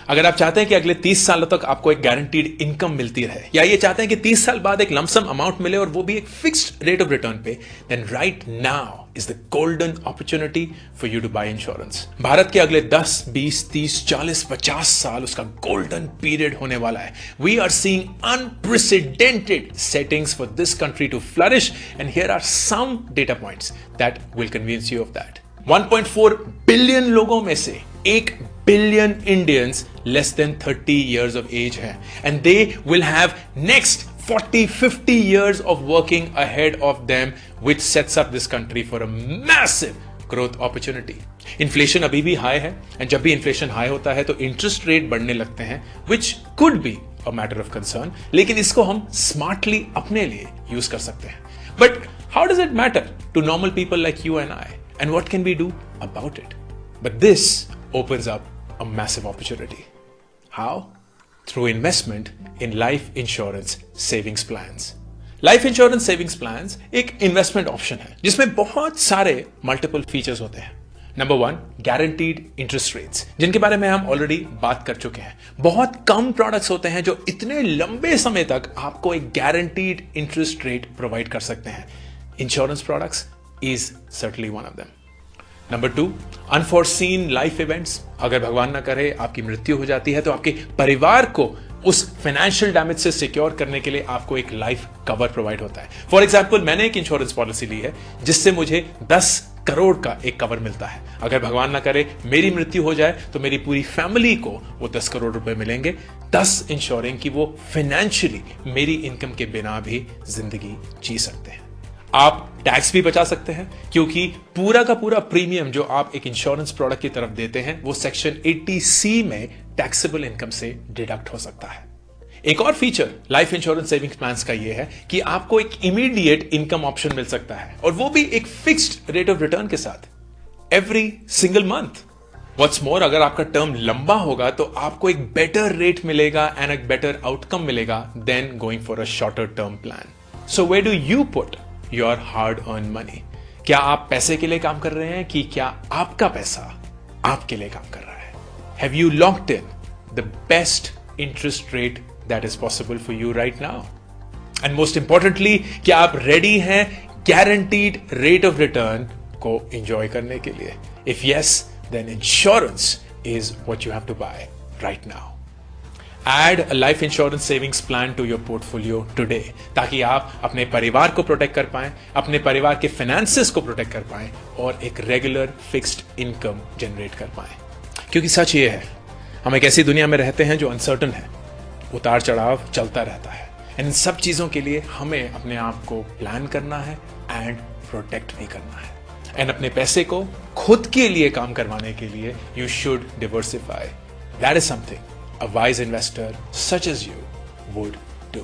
अगर आप चाहते हैं कि अगले 30 सालों तक आपको एक गारंटीड इनकम मिलती रहे, या ये चाहते हैं कि 30 साल बाद एक लमसम अमाउंट मिले और वो भी एक फिक्स्ड रेट ऑफ रिटर्न पे, then right now is the golden opportunity for you to buy insurance. Bharat के अगले 10, 20, 30, 40, 50 साल उसका गोल्डन पीरियड होने वाला है। We are seeing unprecedented settings for this country to flourish, and here are some data points that will convince you of that. 1.4 billion लोगों में से 1 billion Indians less than 30 years of age हैं, and they will have next 40-50 years of working ahead of them, which sets up this country for a massive growth opportunity. Inflation अभी भी high है, and जब भी inflation high होता है तो interest rate बढ़ने लगते हैं, which could be a matter of concern, लेकिन इसको हम स्मार्टली अपने लिए यूज कर सकते हैं। But how does it matter to normal people like you and I? And what can we do about it? But this opens up a massive opportunity. How? Through investment in life insurance savings plans. Life insurance savings plans एक investment option है जिसमें बहुत सारे multiple features होते हैं। Number 1, guaranteed interest rates, जिनके बारे में हम ऑलरेडी बात कर चुके हैं। बहुत कम प्रोडक्ट्स होते हैं जो इतने लंबे समय तक आपको एक guaranteed interest rate प्रोवाइड कर सकते हैं। Insurance products is certainly one of them. Number 2, unforeseen life events. अगर भगवान ना करे आपकी मृत्यु हो जाती है तो आपके परिवार को उस फाइनेंशियल डैमेज से सिक्योर करने के लिए आपको एक लाइफ कवर प्रोवाइड होता है। फॉर एग्जाम्पल, मैंने एक इंश्योरेंस पॉलिसी ली है जिससे मुझे 10 करोड़ का एक कवर मिलता है। अगर भगवान ना करे मेरी मृत्यु हो जाए तो मेरी पूरी फैमिली को वो 10 करोड़ रुपए मिलेंगे, thus इंश्योरिंग कि वो फाइनेंशियली मेरी इनकम के बिना भी जिंदगी जी सकते हैं। आप टैक्स भी बचा सकते हैं क्योंकि पूरा का पूरा प्रीमियम जो आप एक इंश्योरेंस प्रोडक्ट की तरफ देते हैं वो सेक्शन 80C में टैक्सेबल इनकम से डिडक्ट हो सकता है। एक और feature life insurance savings plans का ये है कि आपको एक इमीडिएट इनकम ऑप्शन मिल सकता है, और वो भी एक फिक्स्ड रेट ऑफ रिटर्न के साथ every single month. What's more, अगर आपका टर्म लंबा होगा तो आपको एक बेटर रेट मिलेगा एंड एक बेटर आउटकम मिलेगा than going for a shorter term plan. So where do you put your hard earn money? क्या आप पैसे के लिए काम कर रहे हैं कि क्या आपका पैसा आपके लिए काम कर रहा है? Have you locked in the best interest rate that is possible for you right now? And most importantly, क्या आप रेडी हैं गारंटीड रेट ऑफ रिटर्न को एंजॉय करने के लिए? If yes, then insurance is what you have to buy right now. Add a life insurance savings plan to your portfolio today, ताकि आप अपने परिवार को प्रोटेक्ट कर पाएं, अपने परिवार के फाइनेंसेस को प्रोटेक्ट कर पाएं और एक रेगुलर फिक्स्ड इनकम जनरेट कर पाएं। क्योंकि सच ये है, हम एक ऐसी दुनिया में रहते हैं जो अनसर्टन है, उतार चढ़ाव चलता रहता है। इन सब चीजों के लिए हमें अपने आप को प्लान करना है एंड प्रोटेक्ट भी करना है। एंड अपने पैसे को खुद के लिए काम करवाने के लिए you should diversify. That is something a wise investor such as you would do.